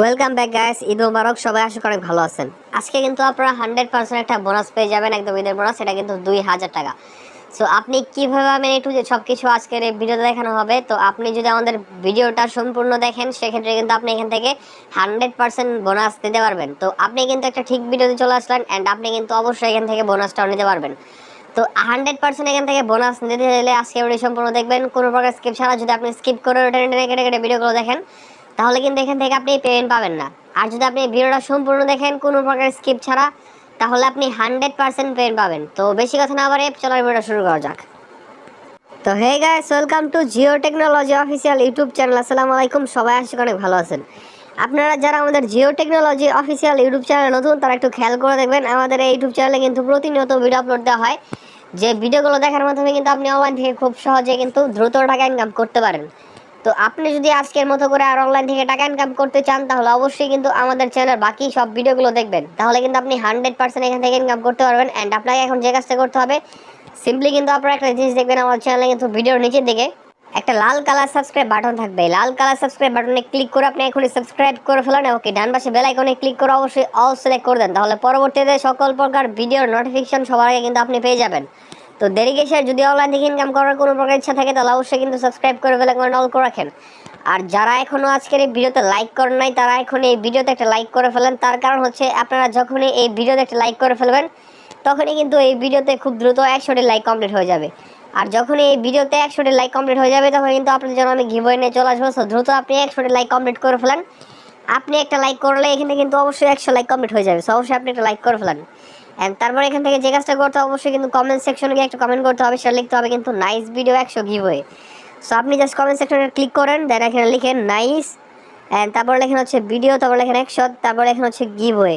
Welcome back guys, Eid মোবারক। সবাই আশা করি ভালো আছেন। আজকে কিন্তু আপনারা 100% একটা বোনাস পেয়ে যাবেন, একদম ঈদের বোনাস। এটা কিন্তু 2000 টাকা। সো আপনি কিভাবে পাবেন একটু যে সবকিছু আজকের এই ভিডিওতে দেখানো হবে। তো আপনি যদি আমাদের ভিডিওটা সম্পূর্ণ দেখেন সেক্ষেত্রে কিন্তু আপনি এখান থেকে 100% বোনাস নিতে পারবেন। তো আপনি কিন্তু একটা ঠিক ভিডিওতে চলে আসলেন অ্যান্ড আপনি কিন্তু অবশ্যই এখান থেকে বোনাসটাও নিতে পারবেন। তো 100% এখান থেকে বোনাস নিতে চাইলে আজকে ভিডিও সম্পূর্ণ দেখবেন, কোনো প্রকার স্কিপ ছাড়া। যদি আপনি স্কিপ করে টেনে কেটে কেটে ভিডিওগুলো দেখেন তাহলে কিন্তু এখান থেকে আপনি পেমেন্ট পাবেন না। আর যদি আপনি ভিডিওটা সম্পূর্ণ দেখেন কোনো প্রকার স্কিপ ছাড়া তাহলে আপনি 100% পেমেন্ট পাবেন। তো বেশি কথা না বাড়িয়ে চলার ভিডিওটা শুরু করা যাক। তো hey guys, welcome to Geo technology official YouTube channel. আসসালামু আলাইকুম, সবাই আশা করি অনেক ভালো আছেন। আপনারা যারা আমাদের Jio technology official YouTube channel নতুন তারা একটু খেয়াল করে দেখবেন, আমাদের এই ইউটিউব চ্যানেলে কিন্তু প্রতিনিয়ত ভিডিও আপলোড দেওয়া হয়। যে ভিডিওগুলো দেখার মাধ্যমে কিন্তু আপনি অনলাইন থেকে খুব সহজে কিন্তু দ্রুত টাকা ইনকাম করতে পারেন। তো আপনি যদি আজকের মতো করে আর অনলাইন থেকে টাকা ইনকাম করতে চান তাহলে অবশ্যই কিন্তু আমাদের চ্যানেলের বাকি সব ভিডিওগুলো দেখবেন। তাহলে কিন্তু আপনি 100% এখান থেকে ইনকাম করতে পারবেন। অ্যান্ড আপনাকে এখন যে কাজটা করতে হবে, সিম্পলি কিন্তু আপনারা একটা জিনিস দেখবেন, আমার চ্যানেলে কিন্তু ভিডিওর নিচের দিকে একটা লাল কালার সাবস্ক্রাইব বাটন থাকবে। লাল কালার সাবস্ক্রাইব বাটনে ক্লিক করে আপনি এখনই সাবস্ক্রাইব করে ফেলেন। ওকে, ডান পাশে বেল আইকনে ক্লিক করে অবশ্যই অল সিলেক্ট করে দেন। তাহলে পরবর্তীতে সকল প্রকার ভিডিওর নোটিফিকেশন সবার আগে কিন্তু আপনি পেয়ে যাবেন। তো দেরি কিসের? যদি অনলাইন থেকে ইনকাম করার কোনো প্রকার ইচ্ছা থাকে তাহলে অবশ্যই কিন্তু সাবস্ক্রাইব করে বেল আইকন অল করে রাখেন। আর যারা এখনো আজকের এই ভিডিওতে লাইক করেন নাই তারা এখন এই ভিডিওতে একটা লাইক করে ফেলেন। তার কারণ হচ্ছে আপনারা যখনই এই ভিডিওতে একটা লাইক করে ফেলবেন তখনই কিন্তু এই ভিডিওতে খুব দ্রুত 100টি লাইক কমপ্লিট হয়ে যাবে। আর যখন এই ভিডিওতে 100টি লাইক কমপ্লিট হয়ে যাবে তখন কিন্তু আপনাদের জন্য আমি গিভওয়ে নিয়ে চলে আসবো। সো দ্রুত আপনি 100টি লাইক কমপ্লিট করে ফেলেন। আপনি একটা লাইক করলে এখানে কিন্তু অবশ্যই 100 লাইক কমপ্লিট হয়ে যাবে। সো অবশ্যই আপনি একটা লাইক করে ফেলেন। অ্যান্ড তারপর এখান থেকে যে কাজটা করতে হবে, অবশ্যই কিন্তু কমেন্ট সেকশনে গিয়ে একটা কমেন্ট করতে হবে। সেটা লিখতে হবে কিন্তু নাইস ভিডিও 100 গিভওয়ে। সো আপনি জাস্ট কমেন্ট সেকশনে ক্লিক করেন, দেন এখানে লিখেন নাইস, অ্যান্ড তারপর লেখেন হচ্ছে ভিডিও, তারপর লেখেন 100, তারপর লেখেন হচ্ছে গিভওয়ে।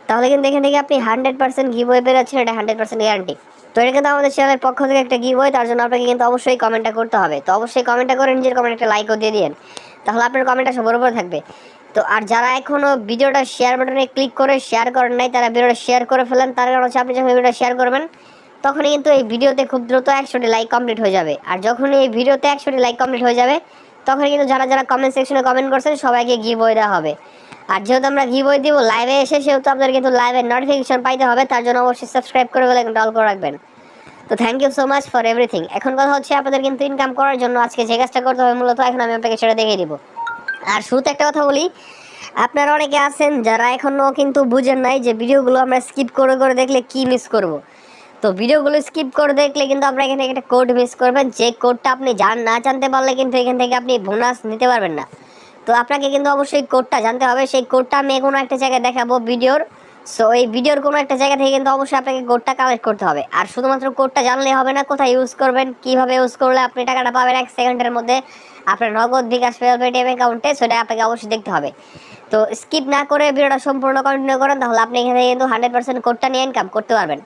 তাহলে কিন্তু এখান থেকে আপনি 100% গিভওয়ে পেয়ে যাচ্ছেন। এটা 100% গ্যারান্টি। তো এটা কিন্তু আমাদের চ্যানেলের পক্ষ থেকে একটা গিভওয়ে, তার জন্য আপনাকে কিন্তু অবশ্যই কমেন্টটা করতে হবে। তো অবশ্যই কমেন্টটা করে নিজের কমেন্ট একটা লাইকও দিয়ে দিন, তাহলে আপনার কমেন্টটা সবার উপরে থাকবে। তো আর যারা এখনও ভিডিওটা শেয়ার বাটনে ক্লিক করে শেয়ার করেন নাই তারা ভিডিওটা শেয়ার করে ফেলেন। তার কারণ হচ্ছে আপনি যখন ভিডিওটা শেয়ার করবেন তখনই কিন্তু এই ভিডিওতে খুব দ্রুত 100টি লাইক কমপ্লিট হয়ে যাবে। আর যখন এই ভিডিওতে 100টি লাইক কমপ্লিট হয়ে যাবে তখন কিন্তু যারা যারা কমেন্ট সেকশনে কমেন্ট করছেন সবাইকে গিভওয়ে দেওয়া হবে। আর যেহেতু আমরা গিভওয়ে দিব লাইভে এসে, সেহেতু আপনাদের কিন্তু লাইভের নোটিফিকেশন পাইতে হবে। তার জন্য অবশ্যই সাবস্ক্রাইব করে ফেলে অল করে রাখবেন। তো thank you so much for everything. এখন কথা হচ্ছে আপনাদের কিন্তু ইনকাম করার জন্য আজকে যে কাজটা করতে হবে মূলত এখন আমি আপনাকে সেটা দেখিয়ে দিব। আর শুরুতে একটা কথা বলি, আপনারা অনেকে আছেন যারা এখনও কিন্তু বুঝেন নাই যে ভিডিওগুলো আমরা স্কিপ করে করে দেখলে কি মিস করব। তো ভিডিওগুলো স্কিপ করে দেখলে কিন্তু আপনারা এখান থেকে একটা কোড মিস করবেন, যে কোডটা আপনি না জানতে পারলে কিন্তু এখান থেকে আপনি বোনাস নিতে পারবেন না। তো আপনাকে কিন্তু অবশ্যই কোডটা জানতে হবে। সেই কোডটা আমি কোনো একটা জায়গায় দেখাবো ভিডিওর। সো এই ভিডিওর কোনো একটা জায়গা থেকে কিন্তু অবশ্যই আপনাকে কোডটা কালেক্ট করতে হবে। আর শুধুমাত্র কোডটা জানলে হবে না, কোথায় ইউজ করবেন, কীভাবে ইউজ করলে আপনি টাকাটা পাবেন 1 সেকেন্ডের মধ্যে আপনার নগদ, বিকাশ, পেটিএম অ্যাকাউন্টে, সেটা আপনাকে অবশ্যই দেখতে হবে। তো স্কিপ না করে ভিডিওটা সম্পূর্ণ কন্টিনিউ করেন, তাহলে আপনি এখানে কিন্তু 100% কোডটা নিয়ে ইনকাম করতে পারবেন।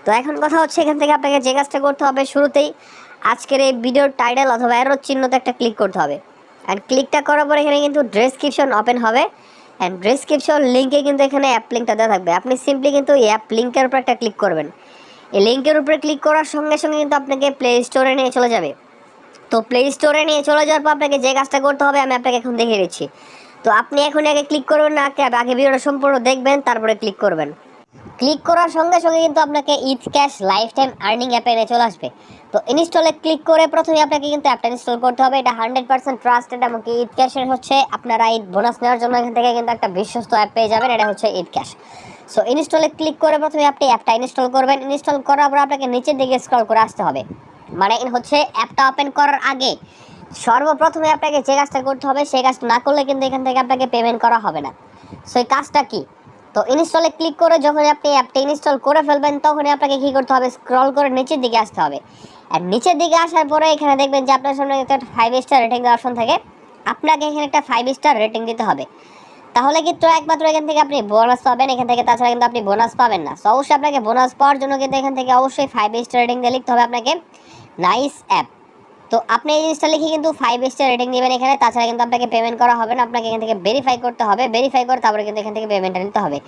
তো এখন কথা হচ্ছে এখান থেকে আপনাকে যে কাজটা করতে হবে, শুরুতেই আজকের এই ভিডিওর টাইটেল অথবা অ্যারো চিহ্নতে একটা ক্লিক করতে হবে। অ্যান্ড ক্লিকটা করার পর এখানে কিন্তু ডেসক্রিপশন ওপেন হবে। অ্যান্ড ডেসক্রিপশন লিঙ্কে কিন্তু এখানে অ্যাপ লিঙ্কটা দেওয়া থাকবে। আপনি সিম্পলি কিন্তু এই অ্যাপ লিঙ্কের উপর একটা ক্লিক করবেন। এই লিঙ্কের উপরে ক্লিক করার সঙ্গে সঙ্গে কিন্তু আপনাকে প্লে স্টোরে নিয়ে চলে যাবে। তো প্লে স্টোরে নিয়ে চলে যাওয়ার পর আপনাকে যে কাজটা করতে হবে আমি আপনাকে এখন দেখিয়ে দিচ্ছি। তো আপনি এখন আগে ক্লিক করবেন না, আগে ভিডিওটা সম্পূর্ণ দেখবেন তারপরে ক্লিক করবেন। ক্লিক করার সঙ্গে সঙ্গে কিন্তু আপনাকে Eid cash life time earning অ্যাপে নিয়ে চলে আসবে। তো ইনস্টলে ক্লিক করে প্রথমে আপনাকে কিন্তু অ্যাপটা ইনস্টল করতে হবে। এটা 100% ট্রাস্টেড, এমনকি ঈদ ক্যাশের হচ্ছে আপনারা ঈদ বোনাস নেওয়ার জন্য এখান থেকে কিন্তু একটা বিশ্বস্ত অ্যাপ পেয়ে যাবেন। এটা হচ্ছে ঈদ ক্যাশ। সো ইনস্টলে ক্লিক করে প্রথমে আপনি অ্যাপটা ইনস্টল করবেন। ইনস্টল করার পর আপনাকে নিচের দিকে স্ক্রল করে আসতে হবে। মানে হচ্ছে অ্যাপটা ওপেন করার আগে সর্বপ্রথমে আপনাকে যে কাজটা করতে হবে সেই কাজটা না করলে কিন্তু এখান থেকে আপনাকে পেমেন্ট করা হবে না। সো এই কাজটা কি? তো ইনস্টলে ক্লিক করে যখন আপনি অ্যাপটা ইনস্টল করে ফেলবেন তখনই আপনাকে কী করতে হবে, স্ক্রল করে নিচের দিকে আসতে হবে। আর নিচের দিকে আসার পরে এখানে দেখবেন যে আপনার সামনে একটা 5 স্টার রেটিং দেওয়ার অপশন থাকে। আপনাকে এখানে একটা 5 স্টার রেটিং দিতে হবে। তাহলে কিন্তু একমাত্র এখান থেকে আপনি বোনাস পাবেন এখান থেকে, তাছাড়া কিন্তু আপনি বোনাস পাবেন না। সো অবশ্যই আপনাকে বোনাস পাওয়ার জন্য কিন্তু এখান থেকে অবশ্যই 5 স্টার রেটিং দিয়ে লিখতে হবে আপনাকে নাইস অ্যাপ। তো আপনি এই জিনিসটা লিখে কিন্তু 5 স্টার রেটিং দেবেন এখানে, তাছাড়া কিন্তু আপনাকে পেমেন্ট করা হবে না। আপনাকে এখান থেকে ভেরিফাই করতে হবে, ভেরিফাই করে তারপরে কিন্তু এখান থেকে পেমেন্টটা নিতে হবে।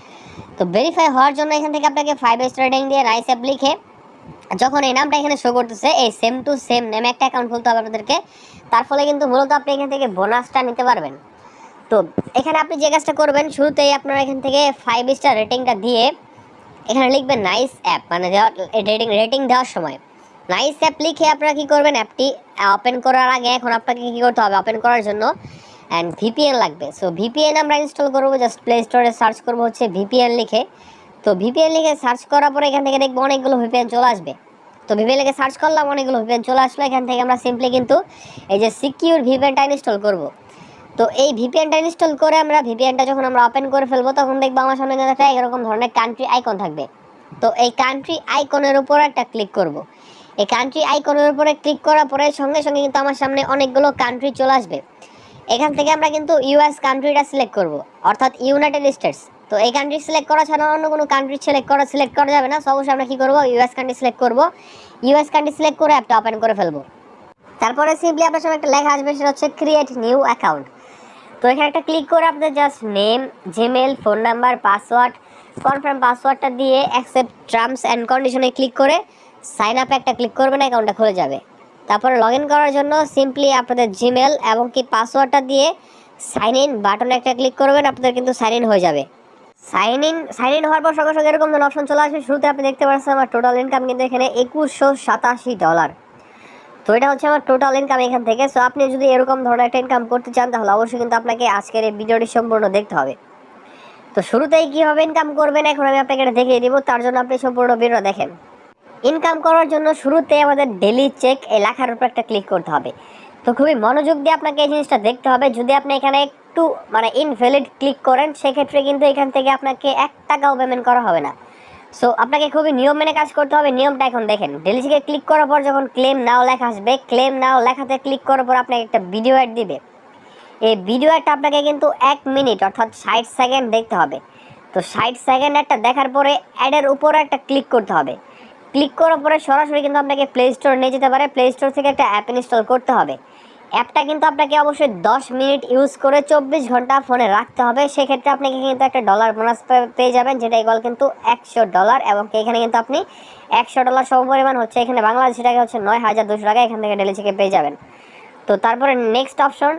তো ভেরিফাই হওয়ার জন্য এখান থেকে আপনাকে 5 স্টার রেটিং দিয়ে নাইস অ্যাপ লিখে যখন এই নামটা এখানে শো করতেছে এই সেম টু সেম নেমে একটা অ্যাকাউন্ট খুলতে হবে আপনাদেরকে। তার ফলে কিন্তু মূলত আপনি এখান থেকে বোনাসটা নিতে পারবেন। তো এখানে আপনি যে কাজটা করবেন, শুরুতেই আপনারা এখান থেকে 5 স্টার রেটিংটা দিয়ে এখানে লিখবেন নাইস অ্যাপ, মানে রেটিং দেওয়ার সময় নাইস অ্যাপ লিখে আপনারা কী করবেন, অ্যাপটি ওপেন করার আগে এখন আপনাকে কী করতে হবে, ওপেন করার জন্য অ্যান্ড ভিপিএন লাগবে। সো ভিপিএন আমরা ইনস্টল করবো, জাস্ট প্লে স্টোরে সার্চ করবো হচ্ছে ভিপিএন লিখে। তো ভিপিএন লিখে সার্চ করার পরে এখান থেকে দেখবো অনেকগুলো ভিপিএন চলে আসবে। তো ভিপিএন লিখে সার্চ করলাম, অনেকগুলো ভিপিএন চলে আসলো। এখান থেকে আমরা সিম্পলি কিন্তু এই যে সিকিউর ভিপিএনটা ইনস্টল করব। তো এই ভিপিএনটা ইনস্টল করে আমরা ভিপিএনটা যখন আমরা ওপেন করে ফেলবো, তখন দেখবো আমার সামনে কিন্তু একটা এরকম ধরনের কান্ট্রি আইকন থাকবে। তো এই কান্ট্রি আইকনের উপর একটা ক্লিক করব। এই কান্ট্রি আইকনের উপরে ক্লিক করার পরে সঙ্গে সঙ্গে কিন্তু আমার সামনে অনেকগুলো কান্ট্রি চলে আসবে। এখান থেকে আমরা কিন্তু ইউএস কান্ট্রিটা সিলেক্ট করব, অর্থাৎ ইউনাইটেড স্টেটস। তো এই কান্ট্রি সিলেক্ট করা ছাড়া অন্য কোনো কান্ট্রি সিলেক্ট করা যাবে না। সো অবশ্যই আমরা কী করবো, ইউএস কান্ট্রি সিলেক্ট করব। ইউএস কান্ট্রি সিলেক্ট করে অ্যাপটা ওপেন করে ফেলবো। তারপরে সিম্পলি আপনার সামনে একটা লেখা আসবে, সেটা হচ্ছে ক্রিয়েট নিউ অ্যাকাউন্ট। তো এখানে একটা ক্লিক করে আপনাদের just name, Gmail, phone number, password, confirm পাসওয়ার্ডটা দিয়ে অ্যাকসেপ্ট টার্মস অ্যান্ড কন্ডিশনে ক্লিক করে সাইন আপে একটা ক্লিক করবেন, অ্যাকাউন্টটা খুলে যাবে। তারপরে লগ ইন করার জন্য সিম্পলি আপনাদের জিমেল এবং কি পাসওয়ার্ডটা দিয়ে সাইন ইন বাটনে একটা ক্লিক করবেন, আপনাদের কিন্তু সাইন ইন হয়ে যাবে। সাইন ইন হওয়ার পর সঙ্গে সঙ্গে এরকম ধরনের অপশন চলে আসবে। শুরুতে আপনি দেখতে পাচ্ছেন আমার টোটাল ইনকাম কিন্তু এখানে $2187। তো এটা হচ্ছে আমার টোটাল ইনকাম এখান থেকে। সো আপনি যদি এরকম ধরনের একটা ইনকাম করতে চান, তাহলে অবশ্যই কিন্তু আপনাকে আজকের এই ভিডিওটি সম্পূর্ণ দেখতে হবে। তো শুরুতেই কীভাবে ইনকাম করবেন এখন আমি আপনাকে এটা দেখিয়ে দিব, তার জন্য আপনি সম্পূর্ণ ভিডিও দেখেন। ইনকাম করার জন্য শুরুতে আমাদের ডেলি চেক এই লেখার উপর একটা ক্লিক করতে হবে। তো খুবই মনোযোগ দিয়ে আপনাকে এই জিনিসটা দেখতে হবে। যদি আপনি এখানে একটু ইনভ্যালিড ক্লিক করেন, সেক্ষেত্রে কিন্তু এখান থেকে আপনাকে 1 টাকাও পেমেন্ট করা হবে না। সো আপনাকে খুবই নিয়ম মেনে কাজ করতে হবে। নিয়মটা এখন দেখেন। ডেলি চেকে ক্লিক করার পর যখন ক্লেম নাও লেখা আসবে, ক্লেম নাও লেখাতে ক্লিক করার পর আপনাকে একটা ভিডিও অ্যাড দিবে। এই ভিডিও অ্যাডটা আপনাকে কিন্তু 1 মিনিট অর্থাৎ 60 সেকেন্ড দেখতে হবে। তো 60 সেকেন্ড একটা দেখার পরে অ্যাডের উপরে একটা ক্লিক করতে হবে। ক্লিক করার পরে সরাসরি কিন্তু আপনাকে প্লে স্টোর নিয়ে যেতে পারে। প্লে স্টোর থেকে একটা অ্যাপ ইনস্টল করতে হবে। অ্যাপটা কিন্তু আপনাকে অবশ্যই 10 মিনিট ইউজ করে 24 ঘন্টা ফোনে রাখতে হবে। সেক্ষেত্রে আপনি কিন্তু একটা ডলার বোনাস পেয়ে যাবেন, যেটা ইকুয়াল কিন্তু $100। এবং এখানে কিন্তু আপনি $100 সমপরিমাণ হচ্ছে এখানে বাংলাদেশি টাকা হচ্ছে 9200 টাকা এখান থেকে ডেলি থেকে পেয়ে যাবেন। তো তারপরে নেক্সট অপশন,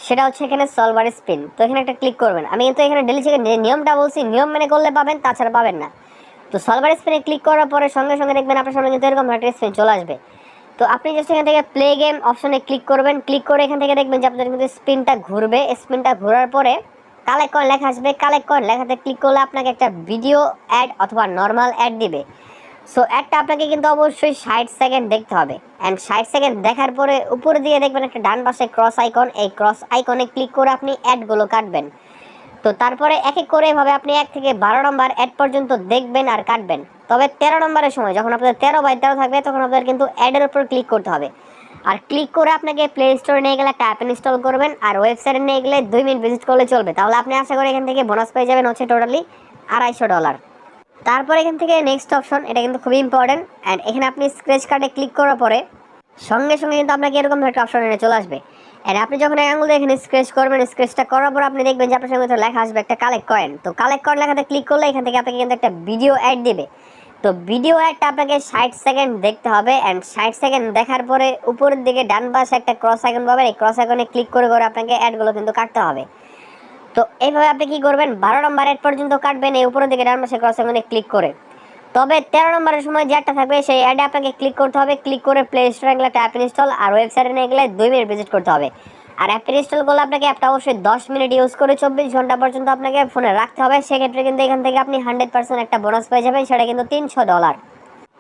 সেটা হচ্ছে এখানে সলভার স্পিন। তো এখানে একটা ক্লিক করবেন। আমি কিন্তু এখানে ডেলি থেকে নিয়মটা বলছি, নিয়ম মেনে করলে পাবেন, তাছাড়া পাবেন না। তো সলভার স্পিনে ক্লিক করার পরে সঙ্গে সঙ্গে দেখবেন আপনার সামনে কিন্তু এরকম একটা স্পিন চলে আসবে। তো আপনি জাস্ট এখান থেকে প্লে গেম অপশনে ক্লিক করবেন। ক্লিক করে এখান থেকে দেখবেন যে আপনাদের কিন্তু স্পিনটা ঘুরবে। স্পিনটা ঘোরার পরে কালেক্ট কয়েন লেখা আসবে। কালেক্ট কয়েন লেখাতে ক্লিক করলে আপনাকে একটা ভিডিও অ্যাড অথবা নর্মাল অ্যাড দিবে। সো অ্যাডটা আপনাকে কিন্তু অবশ্যই 60 সেকেন্ড দেখতে হবে। অ্যান্ড 60 সেকেন্ড দেখার পরে উপরে দিয়ে দেখবেন একটা ডান পাশে ক্রস আইকন। এই ক্রস আইকনে ক্লিক করে আপনি অ্যাডগুলো কাটবেন। তো তারপরে এক এক করে এভাবে আপনি 1 থেকে 12 নম্বর অ্যাড পর্যন্ত দেখবেন আর কাটবেন। তবে 13 নম্বরের সময় যখন আপনাদের 13/13 থাকবে, তখন আপনাদের কিন্তু অ্যাডের উপর ক্লিক করতে হবে। আর ক্লিক করে আপনাকে প্লে স্টোরে নিয়ে গেলে একটা অ্যাপ ইনস্টল করবেন, আর ওয়েবসাইটে নিয়ে গেলে 2 মিনিট ভিজিট করলে চলবে। তাহলে আপনি আশা করি এখান থেকে বোনাস পেয়ে যাবেন হচ্ছে টোটালি $250। তারপর এখান থেকে নেক্সট অপশন, এটা কিন্তু খুবই ইম্পর্টেন্ট। অ্যান্ড এখানে আপনি স্ক্র্যাচ কার্ডে ক্লিক করার পরে সঙ্গে সঙ্গে কিন্তু আপনাকে এরকম একটা অপশন এনে চলে আসবে। অ্যান্ড আপনি যখন আঙুল দিয়ে এখানে স্ক্র্যাচ করবেন, স্ক্র্যাচটা করার পর আপনি দেখবেন যে আপনার সঙ্গে লেখা আসবে একটা কালেক্ট কয়েন। তো কালেক্ট কয়েন লেখাতে ক্লিক করলে এখান থেকে আপনাকে কিন্তু একটা ভিডিও অ্যাড দেবে। তো ভিডিও অ্যাডটা আপনাকে 60 সেকেন্ড দেখতে হবে। অ্যান্ড 60 সেকেন্ড দেখার পরে উপরের দিকে ডান পাশে একটা ক্রস আইকন পাবেন। এই ক্রস আইকনে ক্লিক করে করে আপনাকে অ্যাডগুলো কিন্তু কাটতে হবে। তো এইভাবে আপনি কি করবেন, 12 নম্বর অ্যাড পর্যন্ত কাটবেন এই উপরের দিকে ডান পাশে ক্রস আইকনে ক্লিক করে। তবে 13 নম্বরের সময় যে অ্যাডটা থাকবে, সেই অ্যাডে আপনাকে ক্লিক করতে হবে। ক্লিক করে প্লে স্টোরে গেলে একটা অ্যাপ ইনস্টল, আর ওয়েবসাইটে নিয়ে গেলে 2 মিনিট ভিজিট করতে হবে। আর অ্যাপ ইনস্টল করলে আপনাকে অ্যাপটা অবশ্যই 10 মিনিট ইউজ করে 24 ঘন্টা পর্যন্ত আপনাকে ফোনে রাখতে হবে। সেক্ষেত্রে কিন্তু এখান থেকে আপনি 100% একটা বোনাস পেয়ে যাবেন, সেটা কিন্তু $300।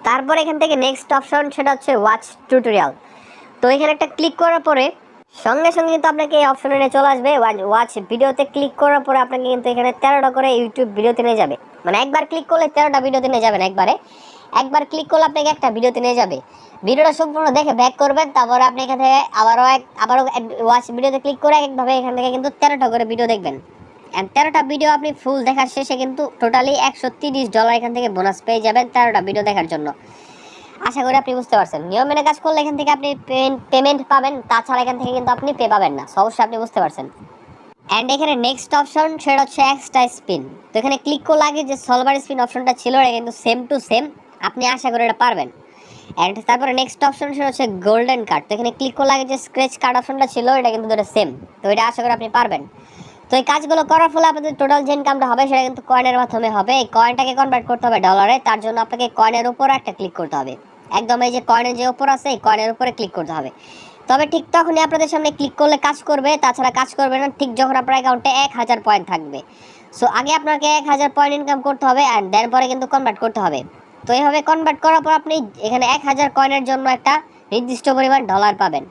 তারপর এখান থেকে নেক্সট অপশন, সেটা হচ্ছে ওয়াচ টিউটোরিয়াল। তো এখানে একটা ক্লিক করার পরে সঙ্গে সঙ্গে কিন্তু আপনাকে এই অপশনে নিয়ে চলে আসবে। ওয়াচ ভিডিওতে ক্লিক করার পরে আপনাকে কিন্তু এখানে 13টা করে ইউটিউব ভিডিওতে নিয়ে যাবে। মানে একবার ক্লিক করলে 13টা ভিডিওতে নিয়ে যাবেন। একবার ক্লিক করলে আপনাকে একটা ভিডিওতে নিয়ে যাবে। ভিডিওটা সম্পূর্ণ দেখে ব্যাক করবেন। তারপরে আপনি এখান থেকে আবারও ওয়াচ ভিডিওতে ক্লিক করে একভাবে এখান থেকে কিন্তু 13টা করে ভিডিও দেখবেন। অ্যান্ড 13টা ভিডিও আপনি ফুল দেখার শেষে কিন্তু টোটালি $130 এখান থেকে বোনাস পেয়ে যাবেন 13টা ভিডিও দেখার জন্য। আশা করি আপনি বুঝতে পারছেন। নিয়ম মেনে কাজ করলে এখান থেকে আপনি পেমেন্ট পাবেন, তাছাড়া এখান থেকে কিন্তু আপনি পাবেন না। অবশ্যই আপনি বুঝতে পারছেন। অ্যান্ড এখানে নেক্সট অপশন, সেটা হচ্ছে এক্সট্রা স্পিন। তো এখানে ক্লিক করলে আগে যে সলভার স্পিন অপশনটা ছিল, এটা কিন্তু সেম টু সেম। আপনি আশা করি এটা পারবেন। অ্যান্ড তারপরে নেক্সট অপশন, সেটা হচ্ছে গোল্ডেন কার্ড। তো এখানে ক্লিক করলে আগে যে স্ক্র্যাচ কার্ড অপশনটা ছিল, এটা কিন্তু দুটো সেম। তো এটা আশা করি আপনি পারবেন। তো এই কাজগুলো করার ফলে আপনাদের টোটাল যে ইনকামটা হবে সেটা কিন্তু কয়েনের মাধ্যমে হবে। এই কয়েনটাকে কনভার্ট করতে হবে ডলারে, তার জন্য আপনাকে কয়েনের উপর একটা ক্লিক করতে হবে। একদম এই যে কয়েনের যে উপর আছে এই কয়েনের উপরে ক্লিক করতে হবে। তবে ঠিক তখনই আপনাদের সামনে ক্লিক করলে কাজ করবে, তাছাড়া কাজ করবে না ঠিক যখন আপনার অ্যাকাউন্টে 1000 পয়েন্ট থাকবে। সো আগে আপনাকে 1000 পয়েন্ট ইনকাম করতে হবে অ্যান্ড দেন পরে কিন্তু কনভার্ট করতে হবে। তো এইভাবে কনভার্ট করার পর আপনি এখানে 1000 কয়েনের জন্য একটা নির্দিষ্ট পরিমাণ ডলার পাবেন।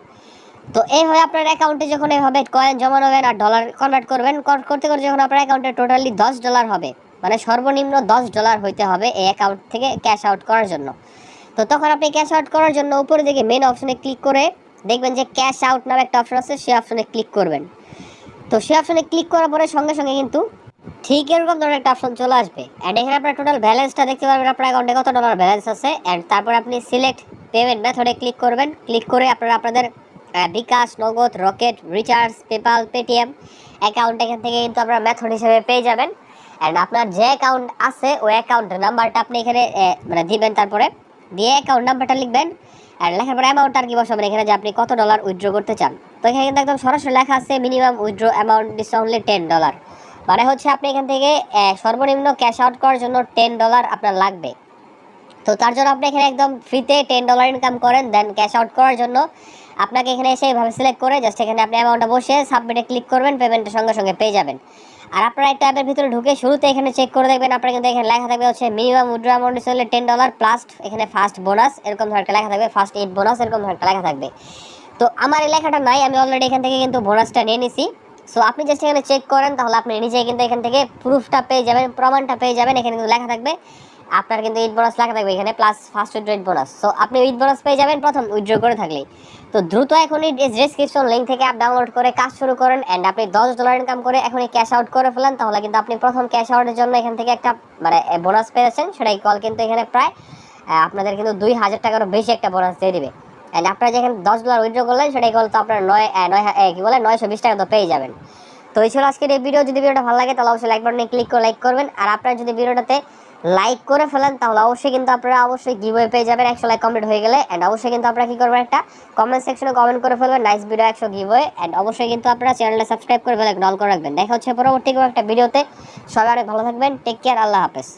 তো এইভাবে আপনার অ্যাকাউন্টে যখন এইভাবে কয়েন জমা নেবেন আর ডলার কনভার্ট করবেন, করতে করতে যখন আপনার অ্যাকাউন্টে টোটালি $10 হবে, মানে সর্বনিম্ন $10 হইতে হবে এই অ্যাকাউন্ট থেকে ক্যাশ আউট করার জন্য। তো তখন আপনি ক্যাশ আউট করার জন্য উপরে দিকে মেন অপশনে ক্লিক করে দেখবেন যে ক্যাশ আউট নামে একটা অপশন আছে, সেই অপশনে ক্লিক করবেন। তো সেই অপশনে ক্লিক করার পরে সঙ্গে সঙ্গে কিন্তু ঠিক এরকম ধরনের একটা অপশন চলে আসবে অ্যান্ড এখানে আপনার টোটাল ব্যালেন্সটা দেখতে পারবেন, আপনার অ্যাকাউন্টে কত ডলার ব্যালেন্স আছে। অ্যান্ড তারপর আপনি সিলেক্ট পেমেন্ট মেথডে ক্লিক করবেন। ক্লিক করে আপনারা আপনাদের বিকাশ, নগদ, rocket, recharge, PayPal, Paytm account এখান থেকে কিন্তু আপনারা মেথড হিসেবে পেয়ে যাবেন। অ্যান্ড আপনার যে অ্যাকাউন্ট আছে ওই অ্যাকাউন্টের নাম্বারটা আপনি এখানে মানে দিবেন, তারপরে দিয়ে অ্যাকাউন্ট নাম্বারটা লিখবেন আর লেখার পরে অ্যামাউন্ট আর কি বসাবেন এখানে যে আপনি কত ডলার উইথড্র করতে চান। তো এখানে কিন্তু একদম সরাসরি লেখা আছে minimum withdraw amount is only $10, মানে হচ্ছে আপনি এখান থেকে সর্বনিম্ন ক্যাশ আউট করার জন্য $10 আপনার লাগবে। তো তার জন্য আপনি এখানে একদম ফ্রিতে $10 ইনকাম করেন, দেন ক্যাশ আউট করার জন্য আপনাকে এখানে এসে এইভাবে সিলেক্ট করে জাস্ট এখানে আপনি অ্যামাউন্টটা বসে সাবমিটে ক্লিক করবেন, পেমেন্টের সঙ্গে সঙ্গে পেয়ে যাবেন। আর আপনারা একটা অ্যাপের ভিতরে ঢুকে শুরুতে এখানে চেক করে দেখবেন, আপনার কিন্তু এখানে লেখা থাকবে হচ্ছে minimum withdraw amount is only $10 plus এখানে ফার্স্ট বোনাস, এরকম ধরনের একটা লেখা থাকবে, ফার্স্ট এইড বোনাস এরকম ধরনের একটা লেখা থাকবে। তো আমার এই লেখাটা নাই, আমি অলরেডি এখান থেকে কিন্তু বোনাসটা নিয়ে নিছি। সো আপনি জাস্ট এখানে চেক করেন, তাহলে আপনি নিজেই কিন্তু এখান থেকে প্রুফটা পেয়ে যাবেন, প্রমাণটা পেয়ে যাবেন। এখানে কিন্তু লেখা থাকবে আপনার কিন্তু ঈদ বোনাস লেখা থাকবে এখানে plus first withdraw Eid bonus. So আপনি ঈদ বোনাস পেয়ে যাবেন প্রথম উইথড্র করে থাকলেই। তো দ্রুত এখনই ডেসক্রিপশন লিঙ্ক থেকে অ্যাপ ডাউনলোড করে কাজ শুরু করেন অ্যান্ড আপনি $10 ইনকাম করে এখনই ক্যাশ আউট করে ফেলেন, তাহলে কিন্তু আপনি প্রথম ক্যাশ আউটের জন্য এখান থেকে একটা মানে বোনাস পেয়েছেন। সেটাই কল কিন্তু এখানে প্রায় আপনাদের কিন্তু $2000 বেশি একটা বোনাস দিয়ে দিবে। অ্যান্ড আপনারা যেখানে $10 উইথড্র করলেন সেটাই কল তো আপনার 920 টাকা তো পেয়ে যাবেন। তো এই ছিল আজকের এই ভিডিও। যদি ভিডিওটা ভালো লাগে তাহলে অবশ্যই লাইক বাটনে ক্লিক করে লাইক করবেন। আর আপনারা যদি ভিডিওটাতে লাইক করে ফেলেন তাহলে অবশ্যই কিন্তু আপনারা অবশ্যই গিভওয়ে পেয়ে যাবেন 100 লাইক কমপ্লিট হয়ে গেলে। অ্যান্ড অবশ্যই কিন্তু আপনারা কি করবেন, একটা কমেন্ট সেকশনে কমেন্ট করে ফেলবেন নাইস ভিডিও 100 গিভওয়ে। অ্যান্ড অবশ্যই কিন্তু আপনারা চ্যানেলটা সাবস্ক্রাইব করে বেল আইকন অল করে রাখবেন। দেখা হচ্ছে পরবর্তী কোনো একটা ভিডিওতে। সবাই অনেক ভালো থাকবেন, টেক কেয়ার, আল্লাহ হাফেজ।